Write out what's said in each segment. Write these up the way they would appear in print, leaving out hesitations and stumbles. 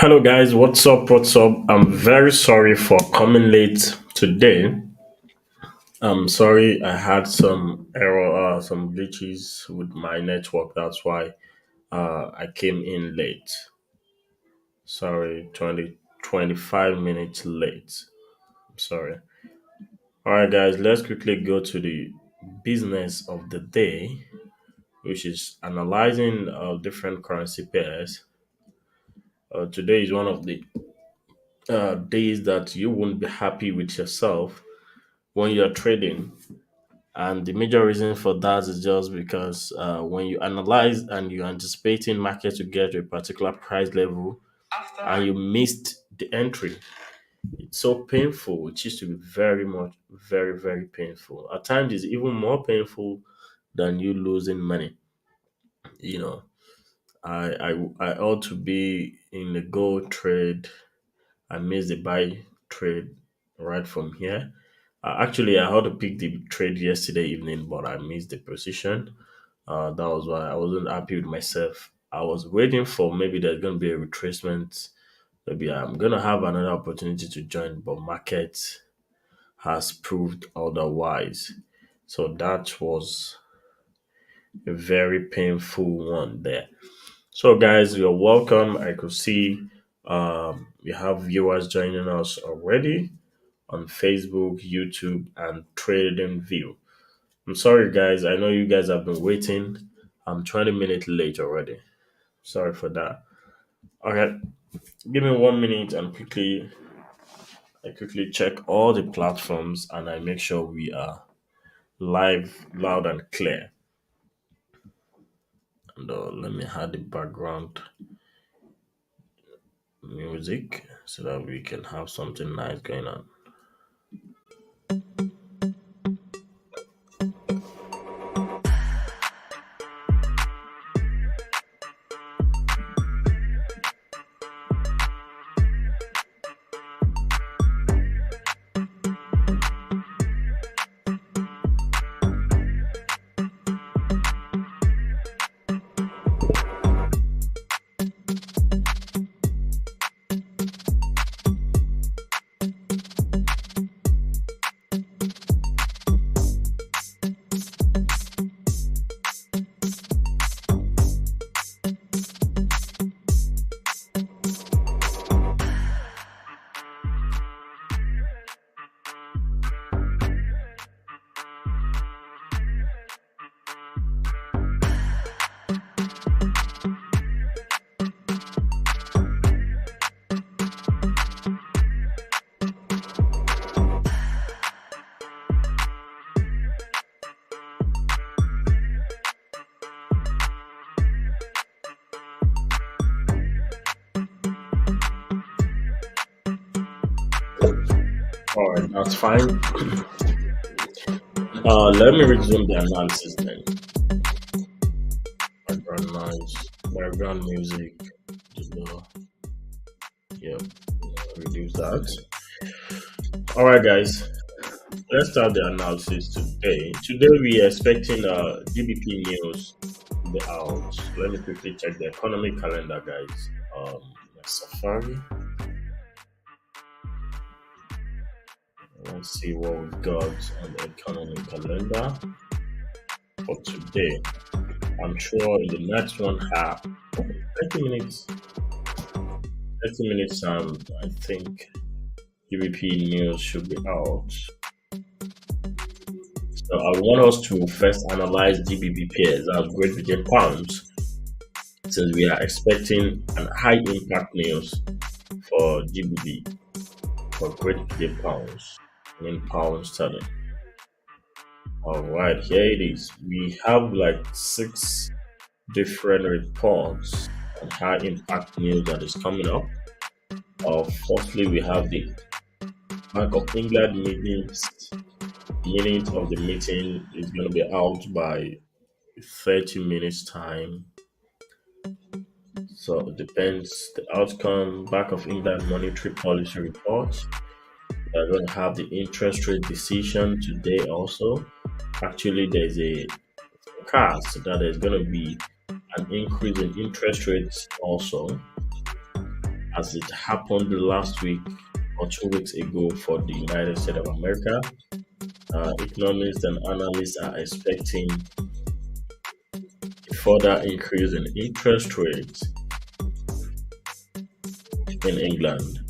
Hello guys, what's up? What's up? I'm very sorry for coming late today. I'm sorry I had some error, some glitches with my network. That's why I came in late. Sorry, 25 minutes late. I'm sorry. All right, guys, let's quickly go to the business of the day, which is analyzing different currency pairs. Today is one of the days that you won't be happy with yourself when you're trading. And the major reason for that is just because when you analyze and you're anticipating market to get to a particular price level and you missed the entry, it's so painful. It used to be very much, very, very painful. At times, it's even more painful than you losing money. You know, I ought to be in the gold trade. I missed the buy trade right from here. Actually, I had to pick the trade yesterday evening, but I missed the position. That was why I wasn't happy with myself. I was waiting for maybe there's going to be a retracement. Maybe I'm going to have another opportunity to join, but market has proved otherwise. So that was a very painful one there. So, guys, you're welcome. I could see we have viewers joining us already on Facebook, YouTube, and Trading View. I'm sorry, guys. I know you guys have been waiting. I'm 20 minutes late already. Sorry for that. Okay, give me 1 minute and I quickly check all the platforms and I make sure we are live, loud and clear. And let me add the background music so that we can have something nice going on. All right, that's fine. Let me resume the analysis then. Background noise, background music, you know, yeah, reduce that. All right, guys, let's start the analysis today. Today we are expecting GBP news to be out. Let me quickly check the economic calendar, guys. My Safari. Let's see what we've got on the economic calendar for today. I'm sure in the next one half, 30 minutes, 30 minutes, I think GBP news should be out. So I want us to first analyze GBP pairs as Great Britain pounds, since we are expecting an high impact news for GBP, for Great Britain pounds, in pound sterling. All right, here it is. We have like 6 different reports on high impact news that is coming up. Firstly, we have the Bank of England minutes of the meeting is going to be out by 30 minutes time. So it depends the outcome. Bank of England monetary policy report. We're going to have the interest rate decision today also. Actually, there's a forecast that there's going to be an increase in interest rates also. as it happened last week or 2 weeks ago for the United States of America. Economists and analysts are expecting a further increase in interest rates in England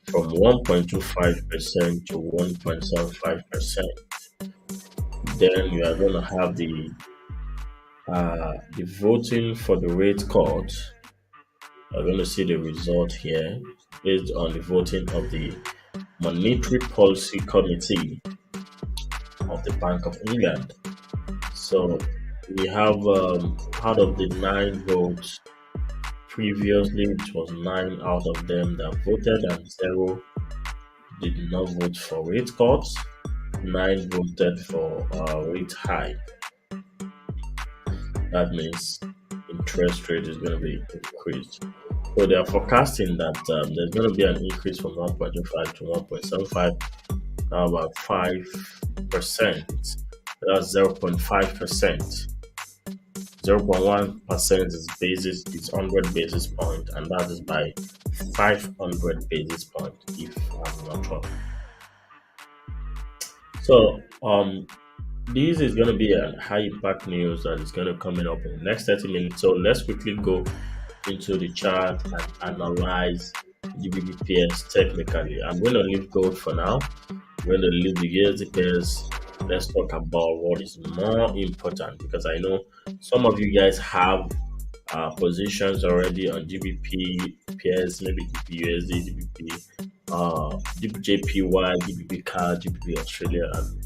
from 1.25% to 1.75%. Then you are going to have the voting for the rate cut. You're going to see the result here based on the voting of the Monetary Policy Committee of the Bank of England. So we have out of the 9 votes previously, it was 9 out of them that voted and 0 did not vote for rate cuts. 9 voted for rate hike. That means interest rate is going to be increased. So they are forecasting that there's going to be an increase from 1.25 to 1.75, now about 5%. That's 0.5%. 0.1% is 100 basis point, and that is by 500 basis point, if I'm not wrong. So this is going to be a high impact news that is going to come up in the next 30 minutes. So let's quickly go into the chart and analyze GBP pairs technically. I'm going to leave gold for now. I'm going to leave the USD pairs. Let's talk about what is more important, because I know some of you guys have positions already on GBP pairs, maybe GBP USD, GBP, JPY, GBP CAD, GBP Australia, and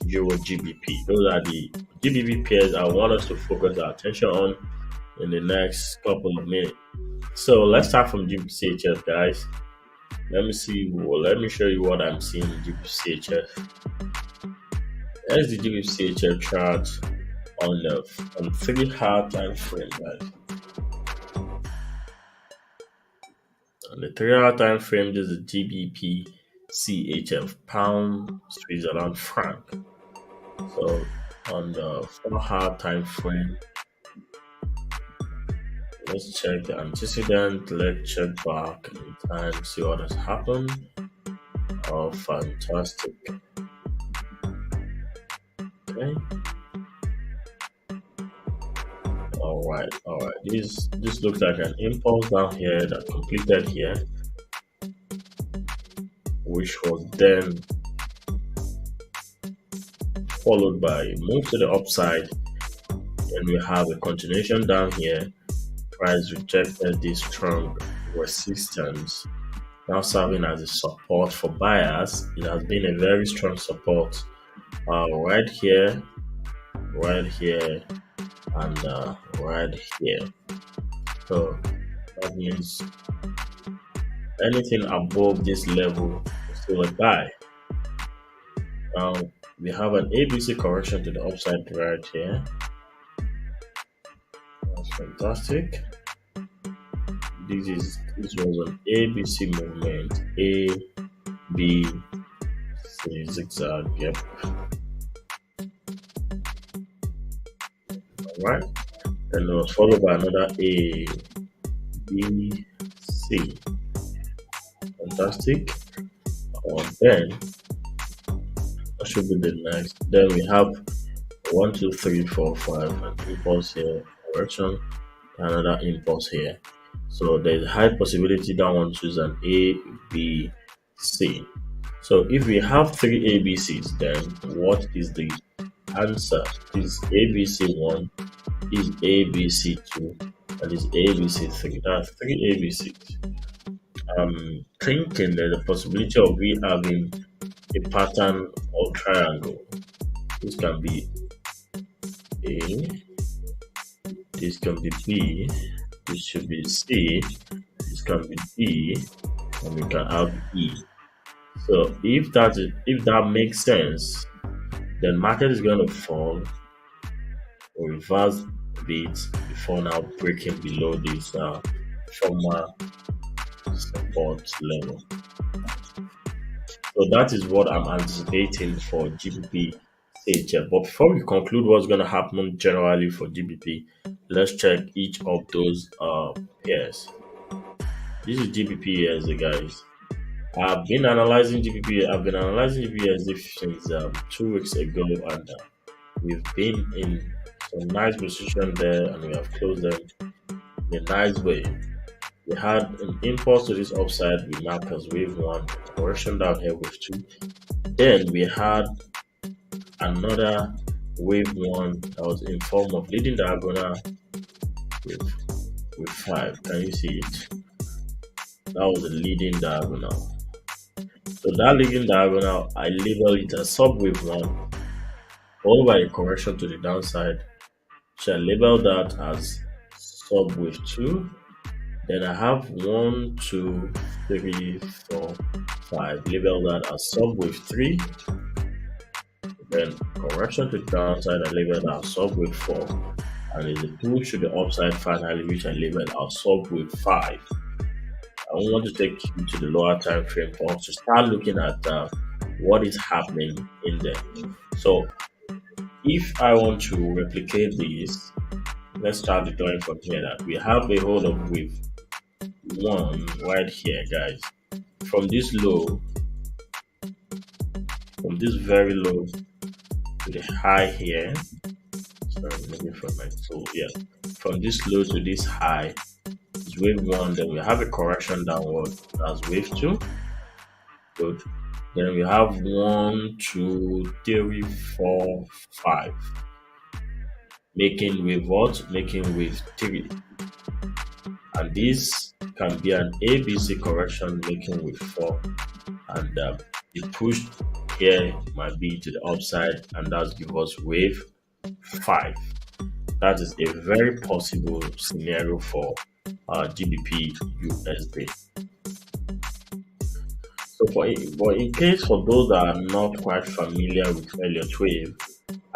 Euro GBP. Those are the GBP pairs I want us to focus our attention on in the next couple of minutes. So let's start from GBP guys. Let me show you what I'm seeing in GBP. Here's the GBP chart on 3-hour time frame, guys. On the 3-hour time frame, this is GBP CHF, pound Switzerland franc. So on the 4-hour time frame, let's check the antecedent. Let's check back in time, see what has happened. Oh, fantastic. Okay. All right. This looks like an impulse down here that completed here, which was then followed by a move to the upside, and we have a continuation down here. Price rejected this strong resistance, now serving as a support for buyers. It has been a very strong support right here, and right here. So that means anything above this level is still a buy. Now we have an ABC correction to the upside right here. That's fantastic. This was an ABC movement. A, B, C, zigzag. Yep. Alright. Then it was followed by another A, B, C. Fantastic. Then that should be the next. Then we have 1, 2, 3, 4, 5, an impulse here, correction, another impulse here. So there's a high possibility that one chooses an A, B, C. So if we have 3 ABCs, then what is the answer? Is ABC1, is ABC2, and is ABC3. That's 3 ABCs. I'm thinking there's a possibility of we having a pattern or triangle. This can be A, this can be B, this should be C, this can be D, and we can have E. So if that makes sense, then market is going to fall or reverse a bit before now breaking below this former support level. So that is what I'm anticipating for GBP CHF. But before we conclude what's going to happen generally for GBP, let's check each of those pairs. This is GBP guys. I've been analyzing GBP. I've been analyzing GBP since 2 weeks ago, and we've been in some nice position there, and we have closed them in a nice way. We had an impulse to this upside. We marked as wave one, correction down here with two. Then we had another wave one that was in form of leading diagonal with five. Can you see it? That was a leading diagonal. So that leading diagonal, I label it as sub wave one, followed by a correction to the downside. So I label that as sub wave two. Then I have 1, 2, 3, 4, 5. Label that as sub wave 3. Then correction to the downside, I label that as sub wave 4. And there's a push to the upside finally, which I labeled as sub wave 5. I want to take you to the lower time frame for us to start looking at what is happening in there. So if I want to replicate this, let's start the drawing from here. That we have a hold of wave one right here, guys. From this low, from this very low to the high here. Sorry, maybe from my tool. Yeah, from this low to this high is wave one. Then we have a correction downward. That's wave two. Good. Then we have 1, 2, 3, 4, 5. Making wave what? Making wave 3. And this can be an ABC correction making wave 4. And the push here might be to the upside, and that's give us wave 5. That is a very possible scenario for GBP USD. So in case for those that are not quite familiar with Elliott wave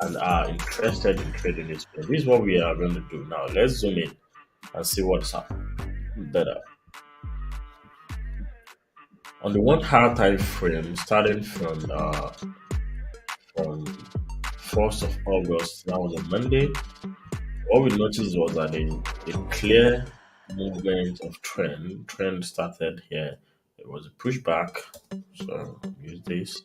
and are interested in trading this is what we are going to do now. Let's zoom in and see what's happening better. On the 1 hour time frame, starting from 1st of August, that was a Monday, what we noticed was that a clear movement of trend started here. It was a pushback, so use this.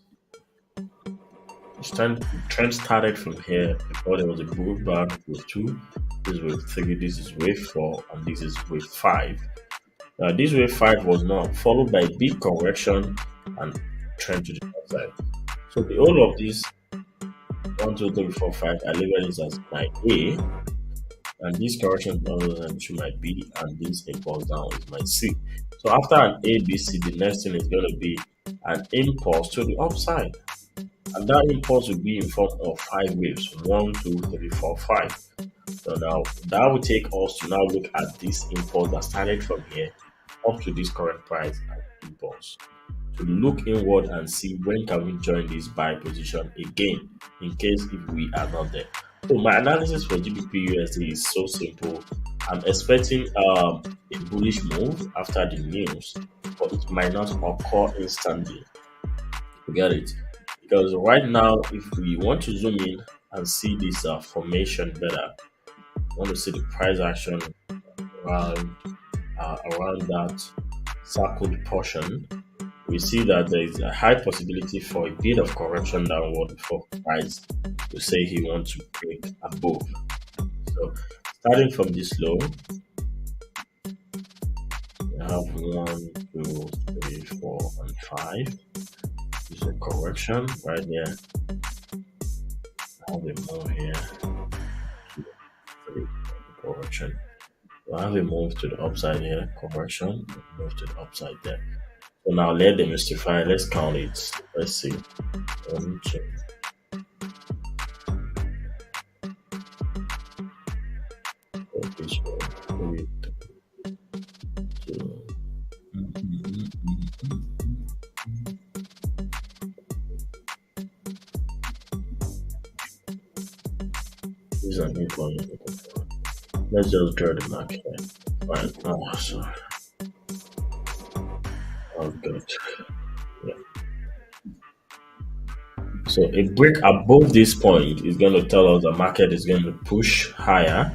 Trend started from here before there was a pullback with 2. This is wave 3, this is wave 4, and this is wave 5. Now this wave 5 was not followed by a big correction and trend to the downside. So the whole of this 1, 2, 3, 4, 5, I label this as my A, and this correction down to my B, and this impulse down is my C. So after an A, B, C, the next thing is going to be an impulse to the upside. And that impulse will be in form of 5 waves. 1, 2, 3, 4, 5. So now that will take us to now look at this impulse that started from here up to this current price and impulse. To look inward and see when can we join this buy position again in case if we are not there. So my analysis for GBP USD is so simple. I'm expecting a bullish move after the news, but it might not occur instantly. You get it? Because right now, if we want to zoom in and see this formation better, I want to see the price action around that circled portion. We see that there is a high possibility for a bit of correction downward before price to say he wants to break above. So starting from this low, we have 1, 2, 3, 4, and 5. This is a correction right there. I have a move here. 2, 3, correction. So I have a move to the upside here, correction, move to the upside there. So now let them mystify. Let's count it. Let's see. 1, 2. This one, 3, 2. These are new ones. Let's just draw the mark here. Right. Oh, sorry. Oh, good. Yeah. So a break above this point is going to tell us the market is going to push higher.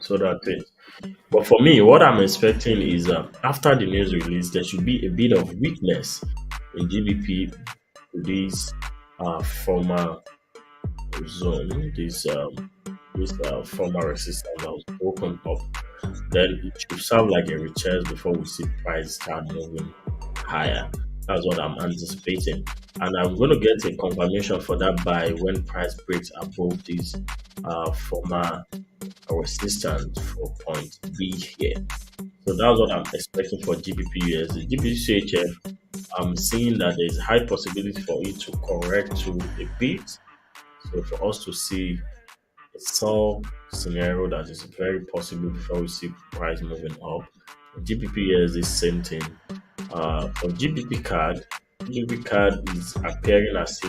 So that's it. But for me, what I'm expecting is after the news release, there should be a bit of weakness in GBP to this former zone, this former resistance that was broken up. Then it should serve like a retest before we see price start moving higher. That's what I'm anticipating. And I'm going to get a confirmation for that buy when price breaks above this former resistance for point B here. So that's what I'm expecting for GBP USD. GBP CHF, I'm seeing that there's a high possibility for it to correct to a bit. So for us to see a sell scenario that is very possible before we see price moving up. GBP USD, same thing. For GBP card is appearing as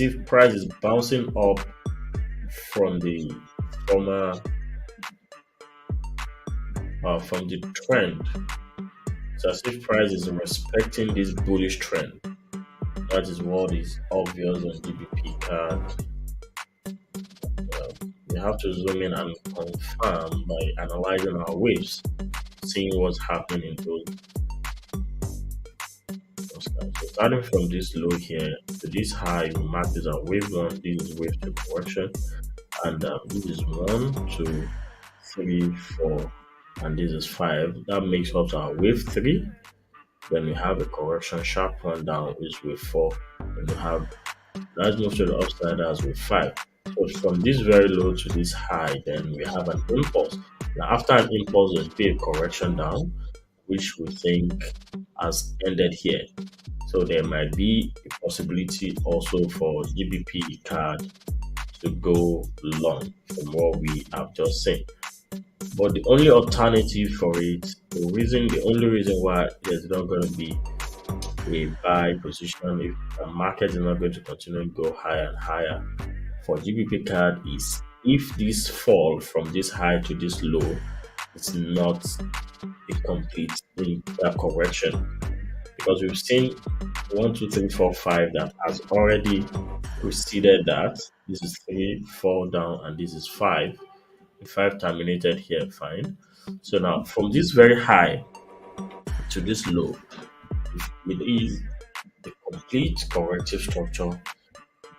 if price is bouncing up from the former from the trend. It's as if price is respecting this bullish trend. That is what is obvious on GBP card. We have to zoom in and confirm by analyzing our waves, seeing what's happening in those. So starting from this low here to this high, we mark this as wave 1, this is wave 2 correction, and this is 1, 2, 3, 4, and this is 5. That makes up our wave 3. Then we have a correction, sharp one down, which is wave 4, and we have let's move to the upside as wave 5. So from this very low to this high, then we have an impulse. Now after an impulse, there'll be a correction down, which we think has ended here. So there might be a possibility also for GBP card to go long from what we have just seen. But the only alternative for it, the only reason why there's not going to be a buy position if the market is not going to continue to go higher and higher for GBP card is if this fall from this high to this low is not a complete correction, because we've seen 1, 2, 3, 4, 5 that has already preceded that. This is 3, 4 down, and this is 5. The 5 terminated here, fine. So now from this very high to this low, if it is the complete corrective structure,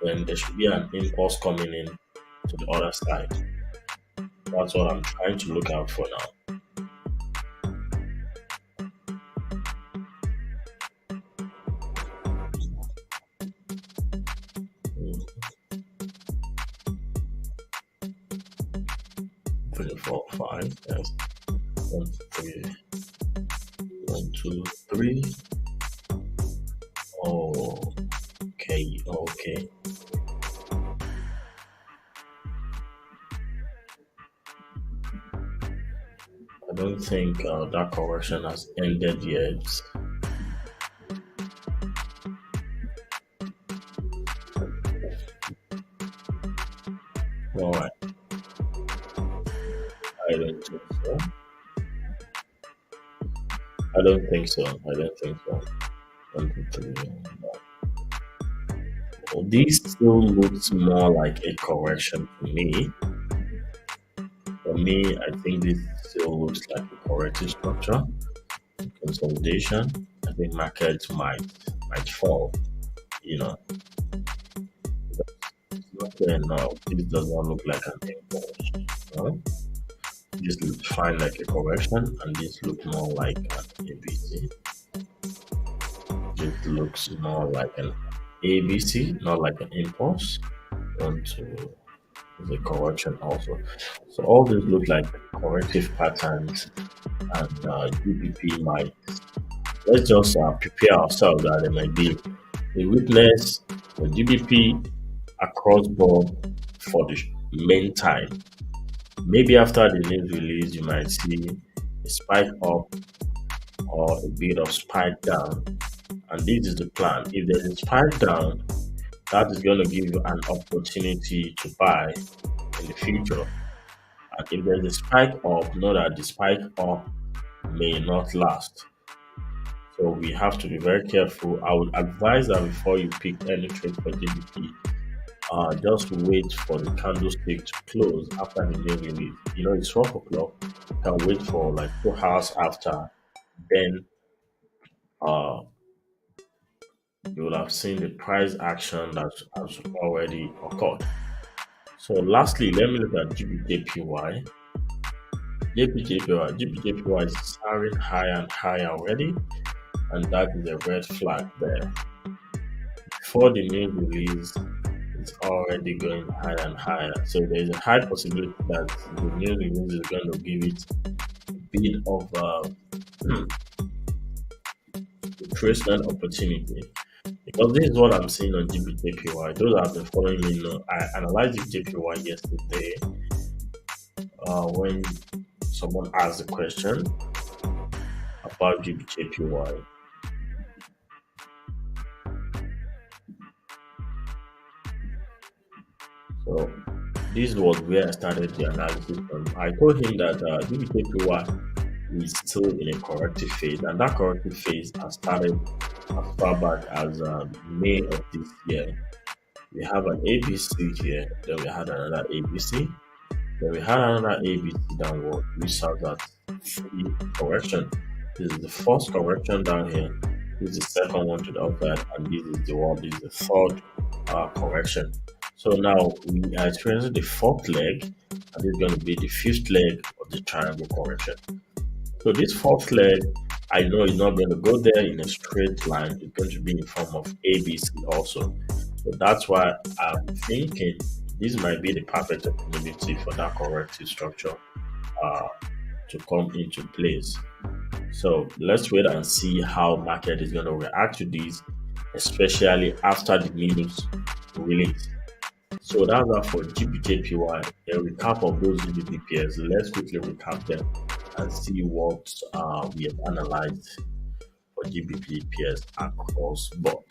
then there should be an impulse coming in to the other side. That's what I'm trying to look out for now. 3, 4, 5, yes. 1, 3, 1, 2, 3. Oh, okay. I don't think that correction has ended yet. All right. I don't think so. 1, 2, 3. Well, this still looks more like a correction to me. For me, I think this still looks like a corrective structure. Consolidation. I think markets might fall. It's not there now. This does not look like an impulse. This looks fine like a correction, and this looks more like an ABC. This looks more like an ABC, not like an impulse. Onto the correction also. So all these look like corrective patterns, and GBP might. Let's just prepare ourselves that there might be a weakness for GBP across board for the main time. Maybe after the news release, you might see a spike up or a bit of spike down. And this is the plan. If there's a spike down, that is going to give you an opportunity to buy in the future. And if there's a spike up, know that the spike up may not last. So we have to be very careful. I would advise that before you pick any trade for GBP, just wait for the candlestick to close after the new release. It's 12 o'clock. You can wait for like 2 hours after. Then uh, you will have seen the price action that has already occurred. So lastly, let me look at GBJPY. GBJPY is soaring higher and higher already, and that is a red flag there. Before the new release, it's already going higher and higher. So there's a high possibility that the new release is going to give it a bit of retracement opportunity. Because this is what I'm seeing on GBJPY. Those that have been following me know I analyzed GBJPY yesterday when someone asked a question about GBJPY. So this was where I started the analysis from. I told him that GBJPY is still in a corrective phase, and that corrective phase has started as far back as May of this year. We have an ABC here, then we had another ABC, then we had another ABC downward, which serves as free correction. This is the first correction down here. This is the second one to the upside, and this is the third correction. So now we are experiencing the fourth leg, and this is going to be the fifth leg of the triangle correction. So this fourth leg, I know it's not going to go there in a straight line. It's going to be in form of ABC also. So that's why I'm thinking this might be the perfect opportunity for that corrective structure to come into place. So let's wait and see how market is going to react to this, especially after the news release. So that's that for GBJPY. A recap of those GBP pairs. Let's quickly recap them and see what we have analyzed for GBP pairs across board.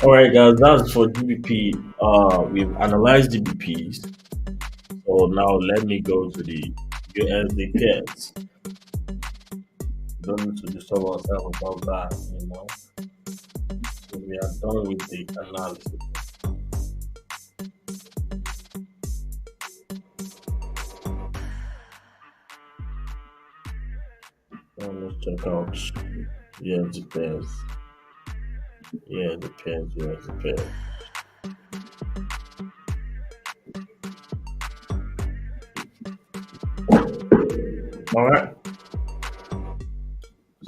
All right, guys, that's for GBP. We've analyzed GBPs. So now let me go to the USD pairs. Don't need to disturb ourselves about that. So we are done with the analysis. Now let's check out USD pairs. Yeah, the pairs. All right.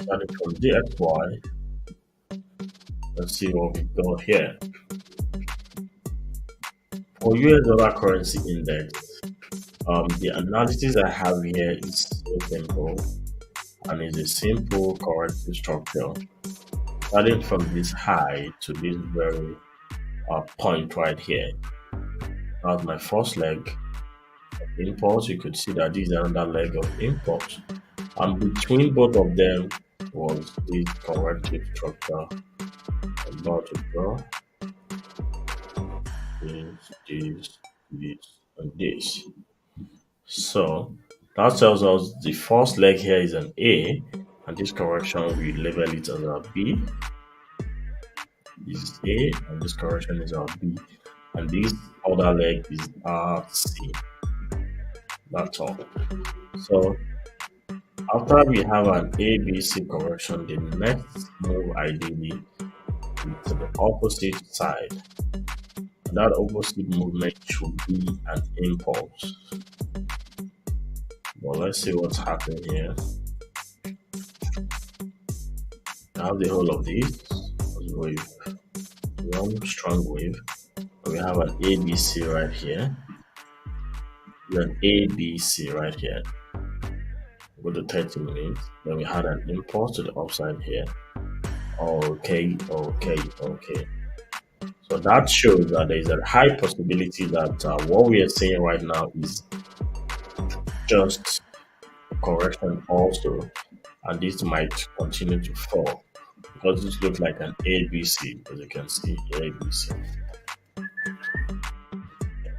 Starting from DXY, let's see what we got here. For US dollar currency index, The analysis I have here is so simple and is a simple corrective structure starting from this high to this very point right here. That's my first leg of impulse. You could see that this is another leg of impulse. And between both of them was this corrective structure. I'm about to draw this, and this. So that tells us the first leg here is an A, and this correction we label it as a B. This is A, and this correction is our B, and this other leg is our C. That's all. So after we have an A, B, C correction, the next move ideally is to the opposite side. And that opposite movement should be an impulse. Well, let's see what's happening here. I have the whole of this wave, one strong wave. We have an ABC right here. An ABC right here. Go to 30 minutes. Then we had an impulse to the upside here. Okay. So that shows that there is a high possibility that what we are saying right now is just a correction also, and this might continue to fall because this looks like an ABC, as you can see, ABC.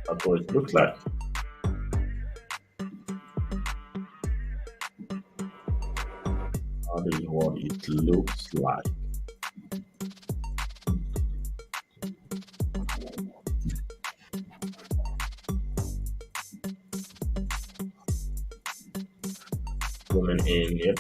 That's what it looks like. That is what it looks like. Zooming in, yep.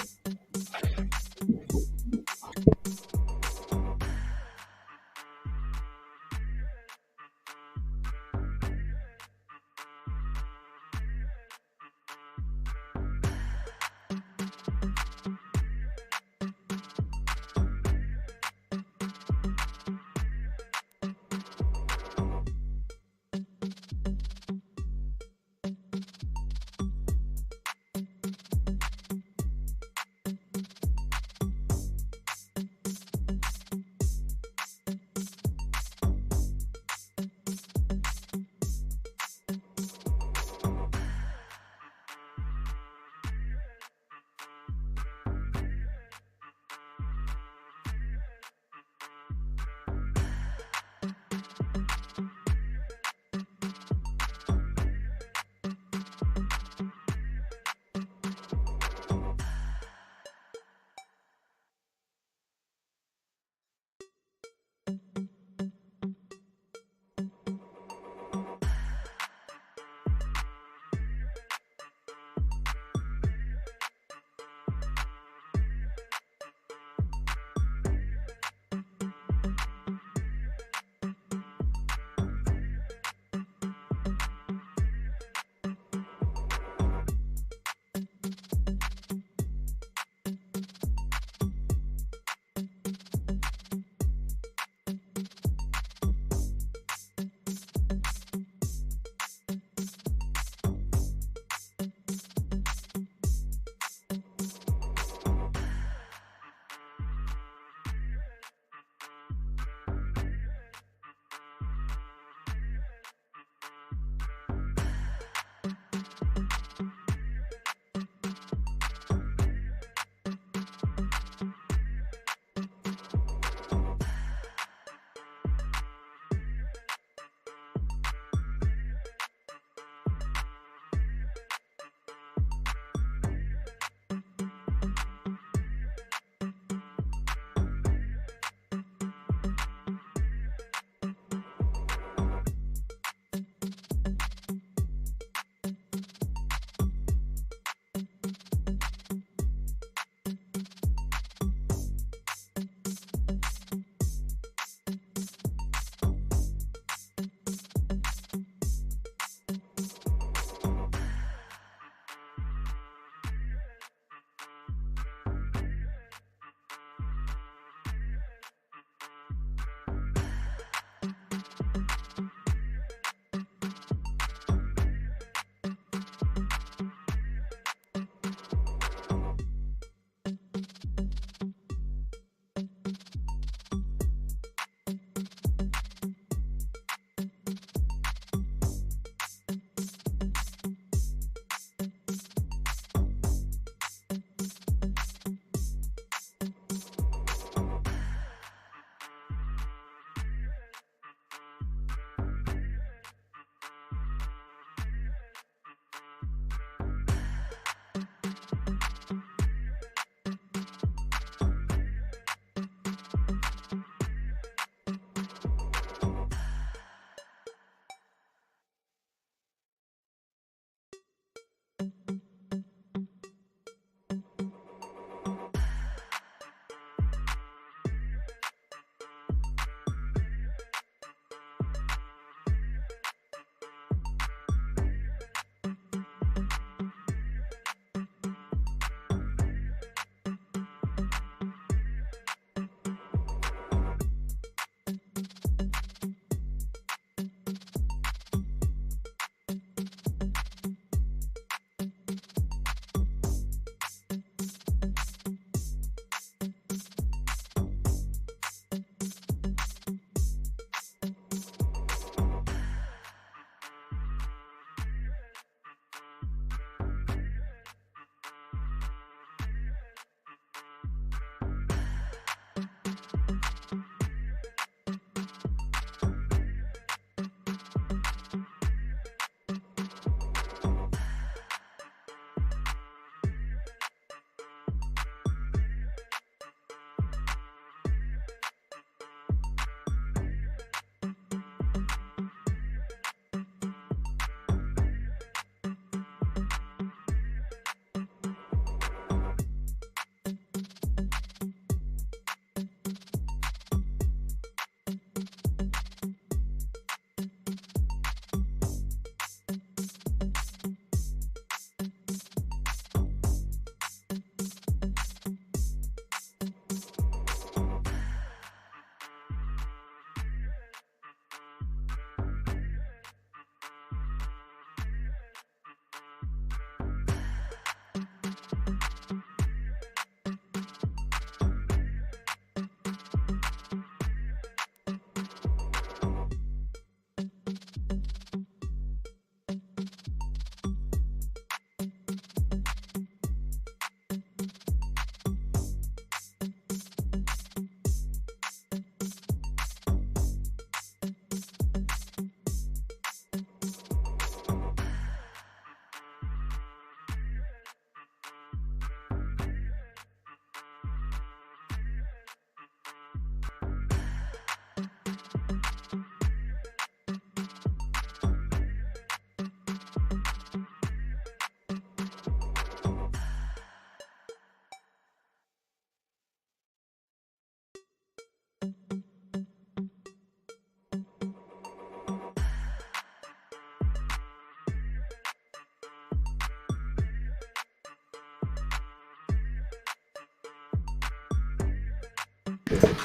Yep.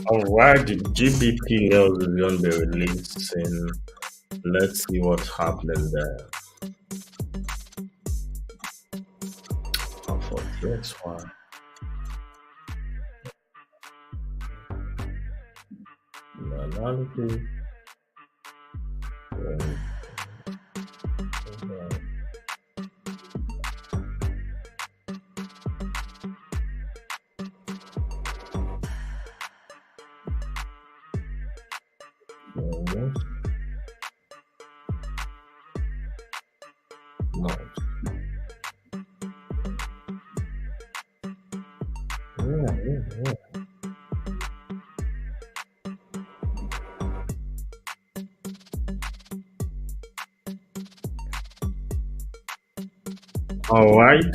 Alright, the GBP news is going to be releasing. Let's see what's happening there. For TXY. Analysis. All right.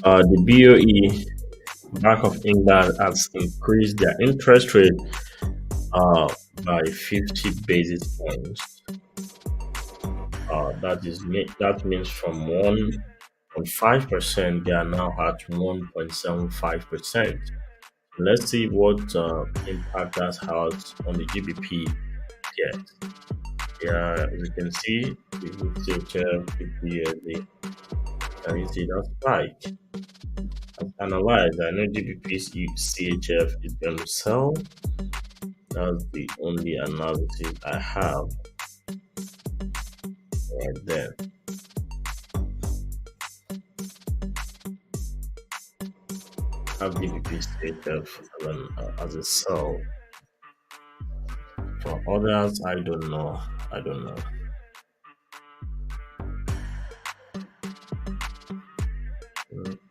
The BOE, Bank of England, has increased their interest rate uh, by 50 basis points. That means from 1.5% they are now at 1.75%. Let's see what impact that has on the GBP yet. Yeah, as you can see, the UCHF, the can you see that spike? Analyze. I know GBP's CHF is going to sell. That's the only analysis I have right there. Have GBP's CHF as a sell. For others, I don't know. Mm.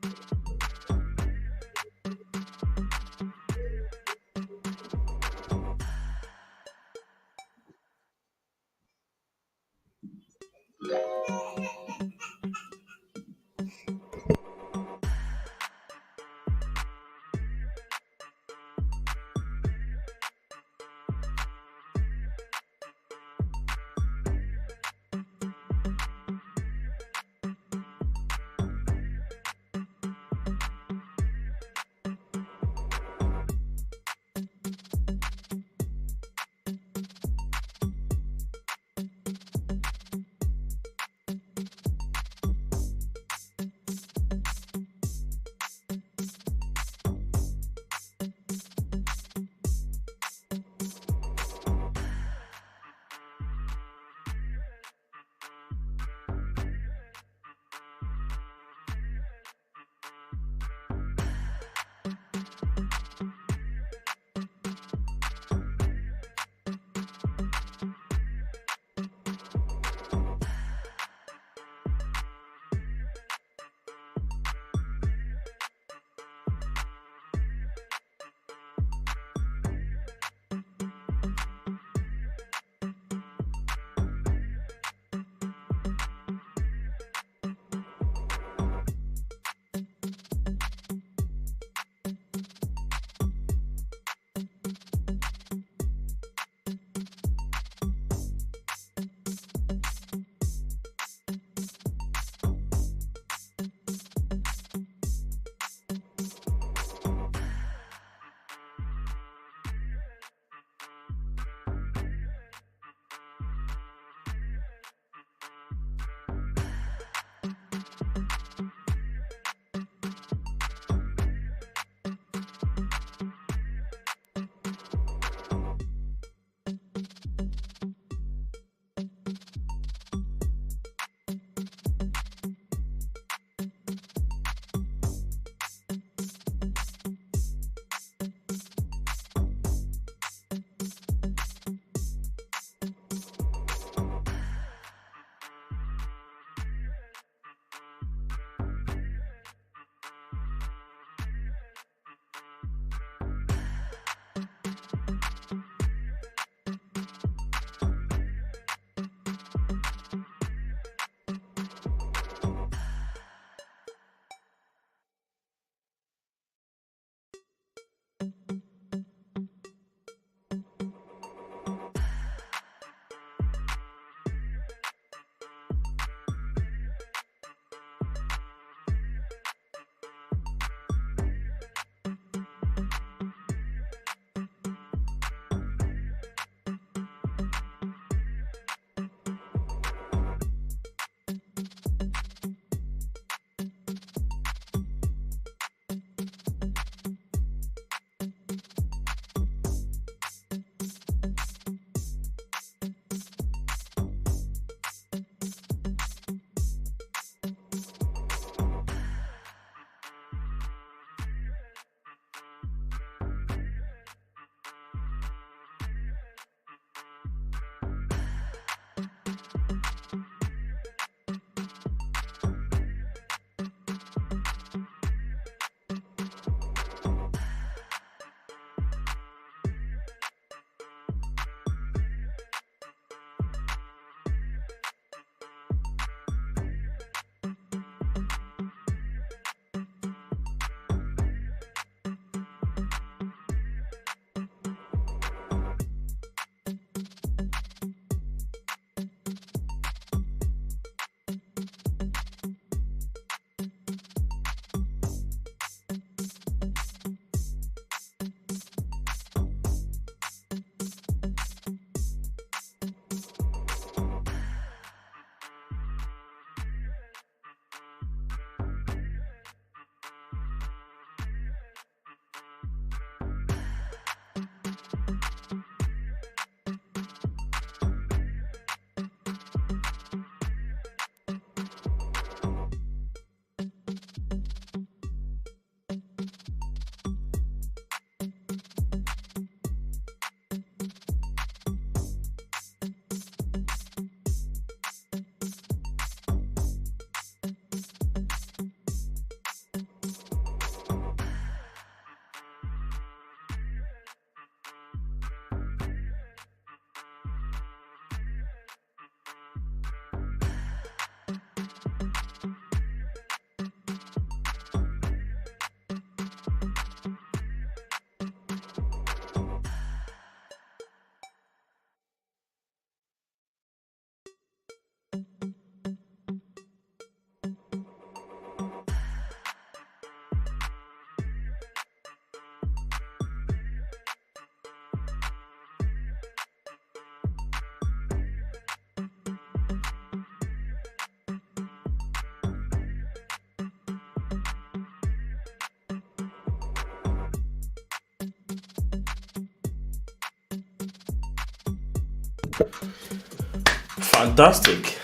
Fantastic.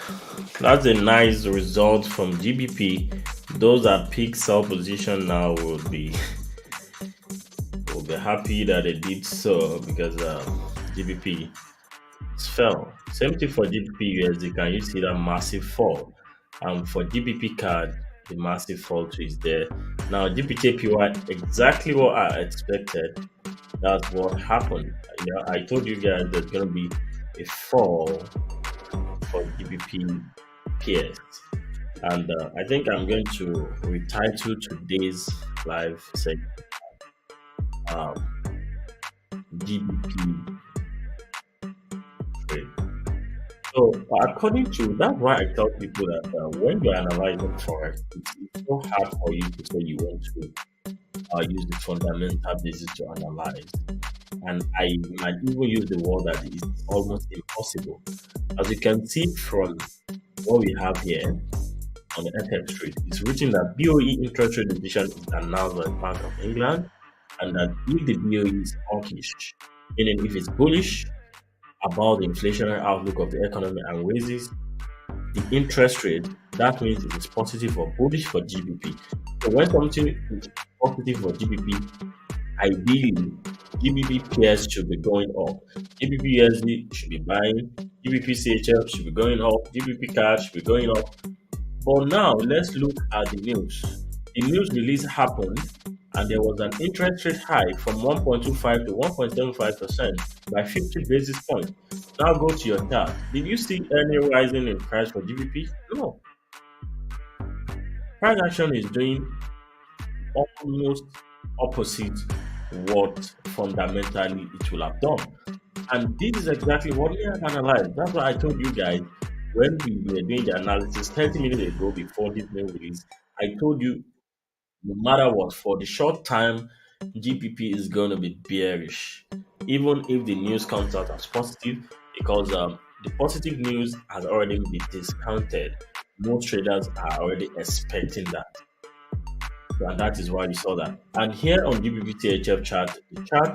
That's a nice result from GBP. Those that pick sell position now will be happy that they did so because GBP fell. Same thing for GBP USD. Can you see that massive fall? For GBP card, the massive fall too is there. Now GBJPY, exactly what I expected. That's what happened. I told you guys there's gonna be a fall for GBP PS, and I think I'm going to retitle today's live segment um, GBP trade. So, according to that's why I tell people that when you're analyzing forex, it's so hard for you to say you want to use the fundamental basis to analyze. And I might even use the word that is almost impossible. As you can see from what we have here on the FX trade, it's written that BOE interest rate decision is announced by the Bank of England, and that if the BOE is hawkish, meaning if it's bullish about the inflationary outlook of the economy and raises the interest rate, that means it is positive or bullish for GBP. So when something is positive for GBP, ideally GBP pairs should be going up. GBP USD should be buying. GBP CHF should be going up. GBP CAD should be going up. But now let's look at the news. The news release happened and there was an interest rate hike from 1.25 to 1.75% by 50 basis points. Now go to your chart. Did you see any rising in price for GBP? No. Price action is doing almost opposite what fundamentally it will have done. And this is exactly what we have analyzed. That's why I told you guys when we were doing the analysis 30 minutes ago before this new release. I told you no matter what, for the short time, GPP is going to be bearish, even if the news comes out as positive, because the positive news has already been discounted. Most traders are already expecting that, and that is why we saw that. And here on GBP THF chart,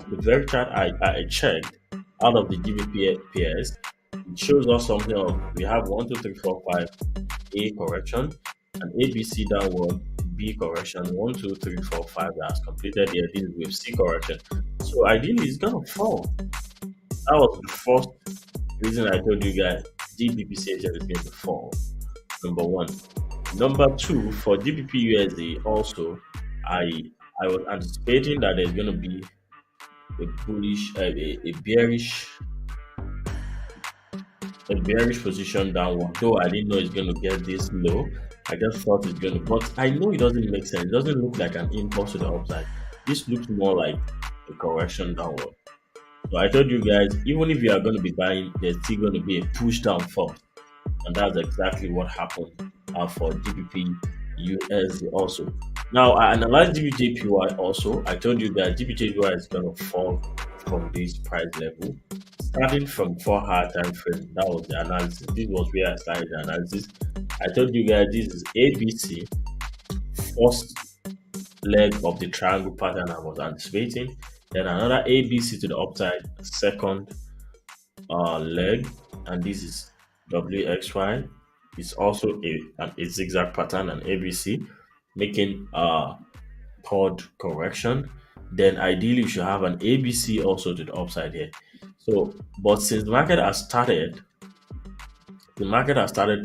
the very chart I checked out of the GBP pairs, it shows us something of we have 1, 2, 3, 4, 5 A correction, and ABC downward, B correction, 1, 2, 3, 4, 5 that's completed here. This is with C correction. So ideally it's gonna fall. That was the first reason I told you guys GBP is going to fall. Number one. Number two, for GBP USD also, I was anticipating that there's gonna be a bullish, a bearish position downward. Though I didn't know it's going to get this low, I just thought it's going to. But I know it doesn't make sense. It doesn't look like an impulse to the upside. This looks more like a correction downward. So I told you guys, even if you are going to be buying, there's still going to be a push down first, and that's exactly what happened for GBP USD also. Now I analyzed GBJPY also. I told you that GBJPY is going to fall from this price level starting from 4 hour time frame. That was the analysis. This was where I started the analysis. I told you guys this is ABC, first leg of the triangle pattern I was anticipating. Then another ABC to the upside, second leg, and this is WXY. It's also a zigzag pattern and ABC, making third correction. Then ideally you should have an ABC also to the upside here. So, but since the market has started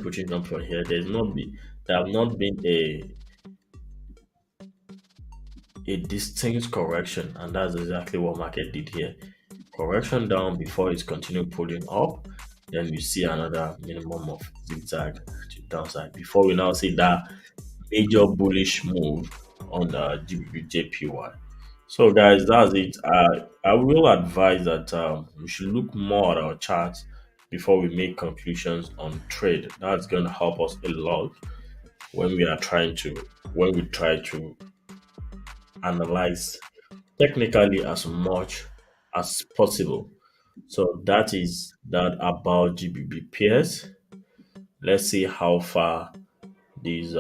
pushing up from here. There have not been a distinct correction, and that's exactly what market did here. Correction down before it's continued pulling up. Then you see another minimum of zigzag to downside before we now see that major bullish move on the GBPJPY. So guys, that's it. I will advise that we should look more at our charts before we make conclusions on trade. That's going to help us a lot when we try to analyze technically as much as possible. So that is that about GBP pairs. Let's see how far these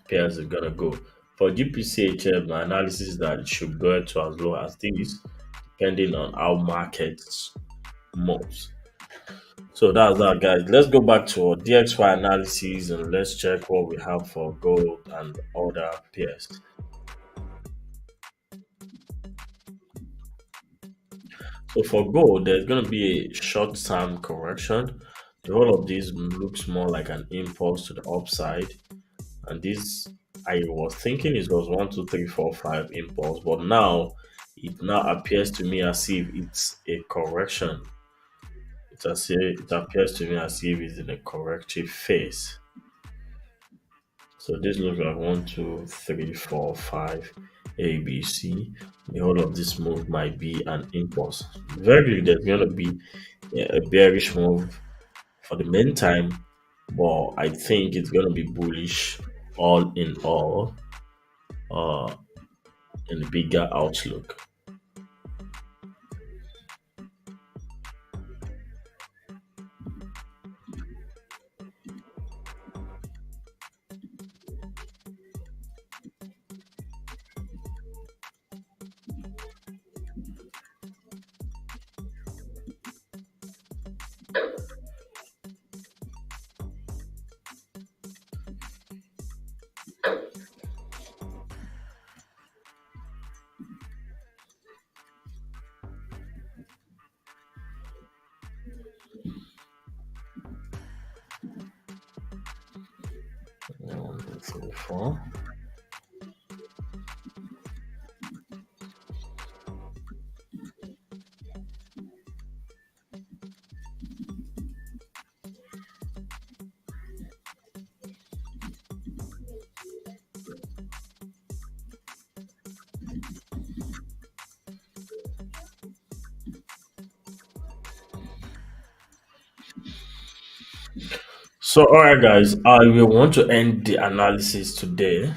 pairs are gonna go. For GPCHF, my analysis is that it should go to as low as this, depending on how markets moves. So that's that, guys. Let's go back to our DXY analysis and let's check what we have for gold and other pairs. So for gold, there's going to be a short-term correction. The whole of this looks more like an impulse to the upside, and this I was thinking it was 1, 2, 3, 4, 5 impulse, but now it now appears to me as if it's a correction. It appears to me as if it's in a corrective phase. So this looks like 1, 2, 3, 4, 5 A, B, C. The whole of this move might be an impulse. Very there's gonna be a bearish move for the meantime, but I think it's gonna be bullish all in all, uh, in the bigger outlook. One, two, three, four. So, all right, guys, I will want to end the analysis today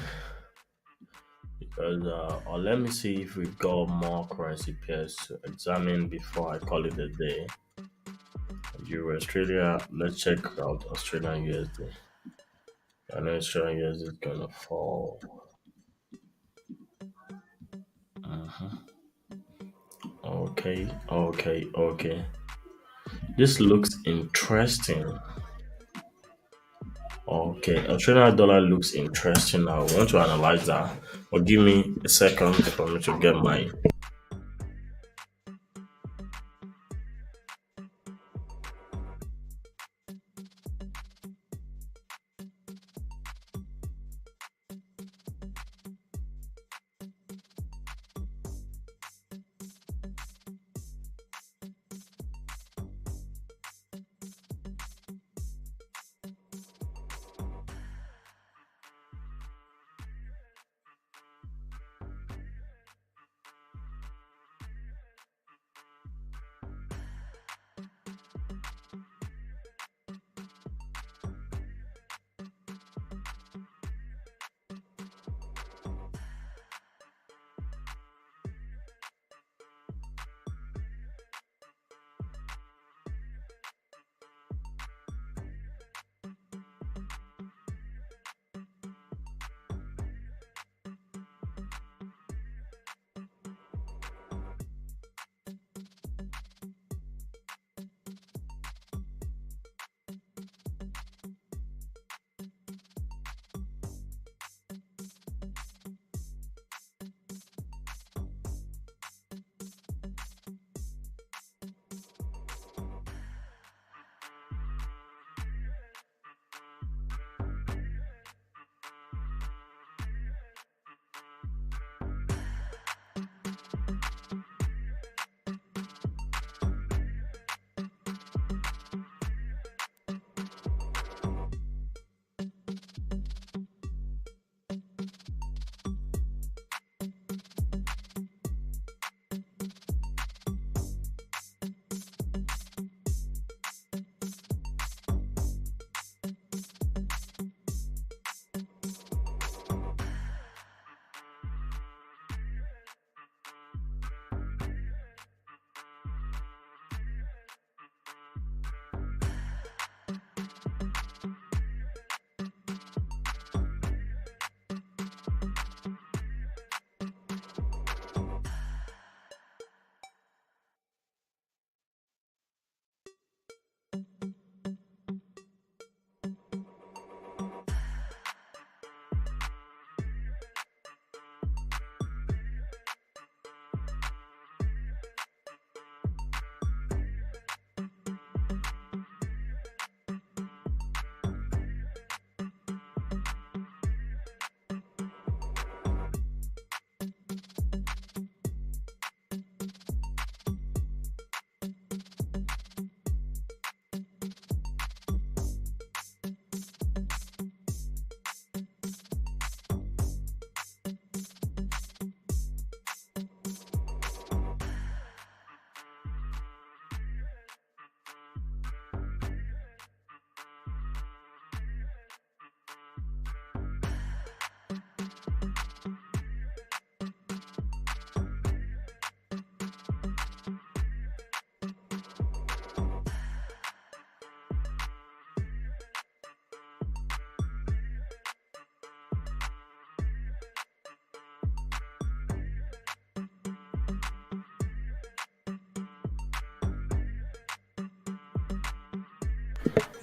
because, or let me see if we've got more currency pairs to examine before I call it a day. Euro Australia, let's check out Australian USD. I know Australian USD is gonna fall. Mhm. Okay, okay, okay. This looks interesting. Okay, Australian dollar looks interesting now. I want to analyze that. But give me a second for me to get my.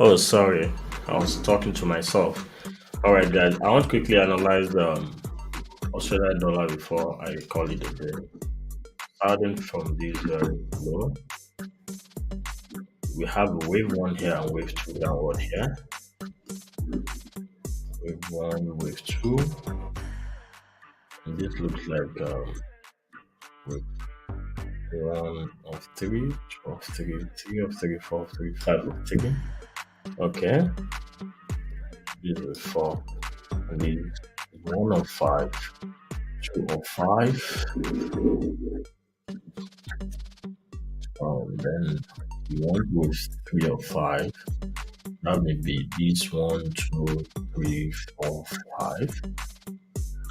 Oh, sorry. I was talking to myself. All right, guys. I want to quickly analyze the Australian dollar before I call it a day. Starting from this very low, we have wave one here and wave two downward here. Wave one, wave two. And this looks like wave one of three, two of three, three of three, four of three, five of three. Okay. This is four. And this is one of five, two of five. Then you want with three or five. That may be this one, two, three, four, five.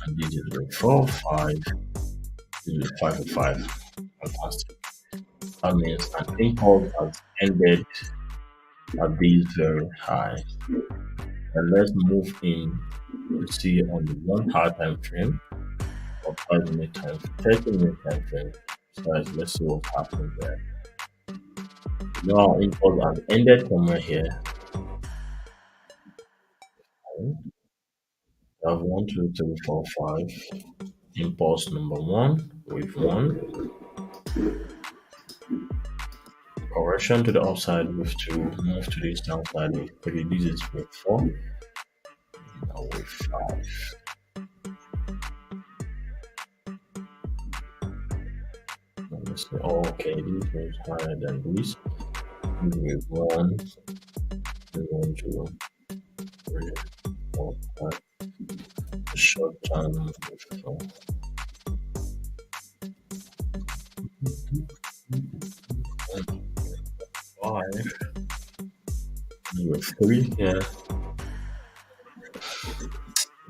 And this is with four, five. This is five or five. Fantastic. That means an impulse has ended at this very high. And let's move in to see on the 1 hour time frame or 5 minute time, 30-minute time frame. So let's see what's happening there. Now impulse has ended somewhere here. We have 1, 2, 3, 4, 5. Impulse number one, wave one. Correction to the upside, wave two. Move to this downside, wave three. This is wave four. Now wave five. Let's say, oh, okay, this is higher than this. Wave one. Wave one, two, three, four, five. Short term, wave four. Five. Wave three here.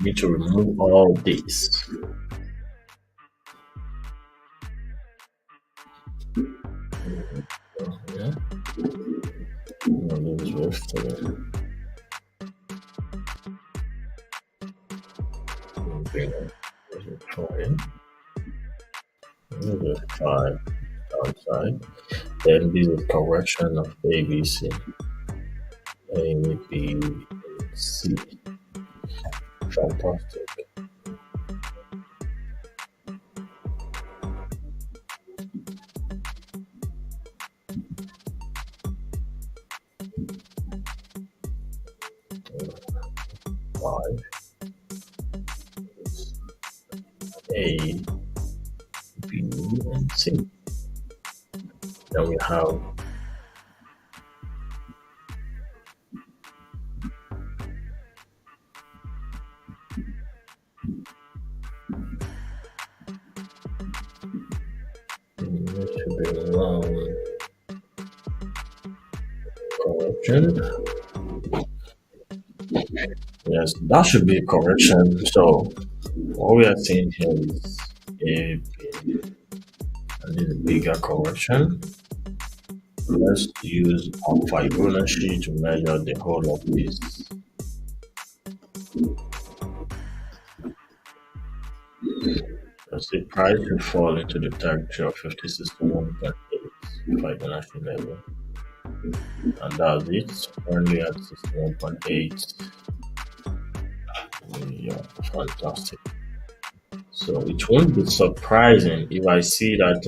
Need to remove all this. Yeah. This is wave three. Okay. This is five. This is five downside. Then this is correction of ABC. A, B, C. Fantastic. Five. A, B, and C. Then we have correction. Yes, that should be a correction. So what we are seeing here is a little bigger correction. Let's use our Fibonacci to measure the whole of this. As the price will fall into the territory of 5061.8 Fibonacci level. And that's it. Currently at 61.8. Yeah, fantastic. So it won't be surprising if I see that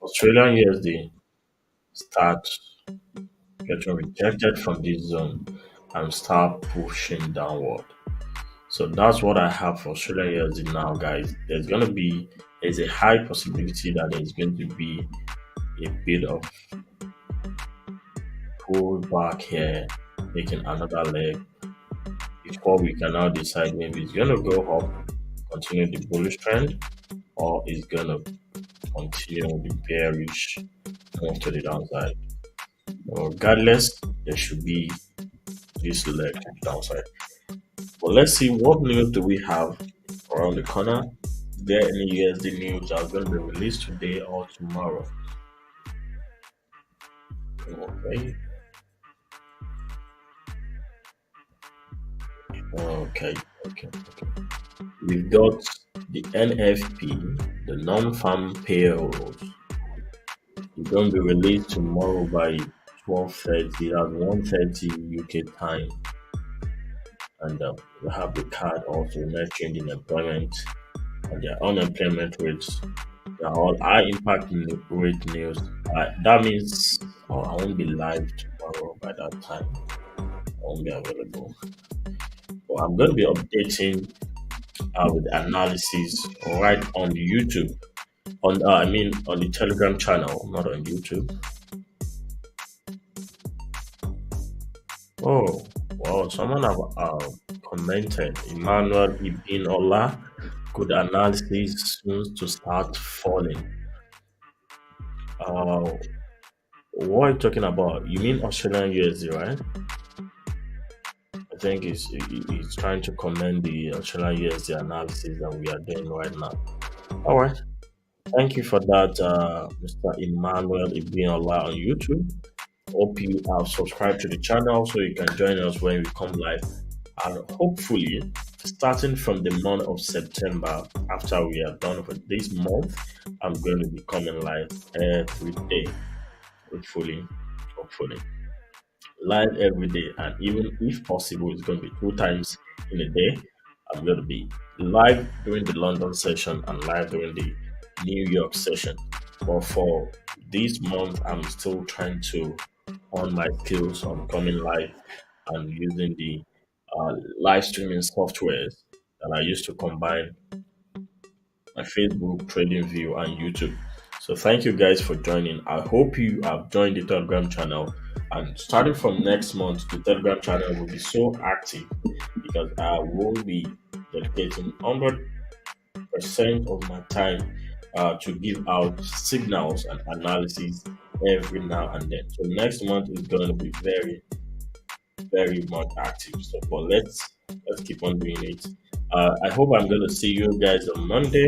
Australian USD start getting rejected from this zone and start pushing downward. So that's what I have for Australian USD now, guys. There's a high possibility that there's going to be a bit of pull back here, making another leg before we can now decide maybe it's gonna go up, continue the bullish trend, or it's gonna continue the bearish move to the downside. Regardless, there should be this leg to the downside. But let's see, what news do we have around the corner? Is there any USD news that's going to be released today or tomorrow? Okay. Okay. We've got the NFP, the non-farm payrolls. It's going to be released tomorrow by 12:30, that's 1:30 UK time, and we have the card also, net change in employment and their unemployment rates. They're all high impact rate news. That means I won't be live tomorrow by that time. I won't be available. But I'm going to be updating with analysis right on YouTube. On the Telegram channel, not on YouTube. Oh, wow! Someone have commented. Emmanuel Ibn Ola, could analysis soon to start falling. Uh, what are you talking about? You mean Australian USD, right? I think he's trying to comment the Australian USD analysis that we are doing right now. All right. Thank you for that, Mr. Emmanuel Ibinola on YouTube. Hope you have subscribed to the channel so you can join us when we come live. And hopefully, starting from the month of September, after we are done for this month, I'm going to be coming live every day. Hopefully, hopefully. Live every day, and even if possible, it's going to be 2 times in a day. I'm going to be live during the London session and live during the New York session. But for this month, I'm still trying to hone my skills on coming live and using the live streaming softwares that I used to combine my Facebook, TradingView, and YouTube. So thank you guys for joining. I hope you have joined the Telegram channel. And starting from next month, the Telegram channel will be so active because I will be dedicating 100% of my time to give out signals and analysis every now and then. So next month is going to be very, very much active. So, but let's keep on doing it. I hope I'm going to see you guys on Monday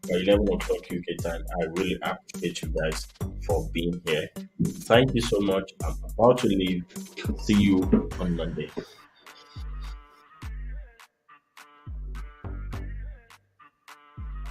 by 11 o'clock UK time. I really appreciate you guys for being here. Thank you so much. I'm about to leave. See you on Monday.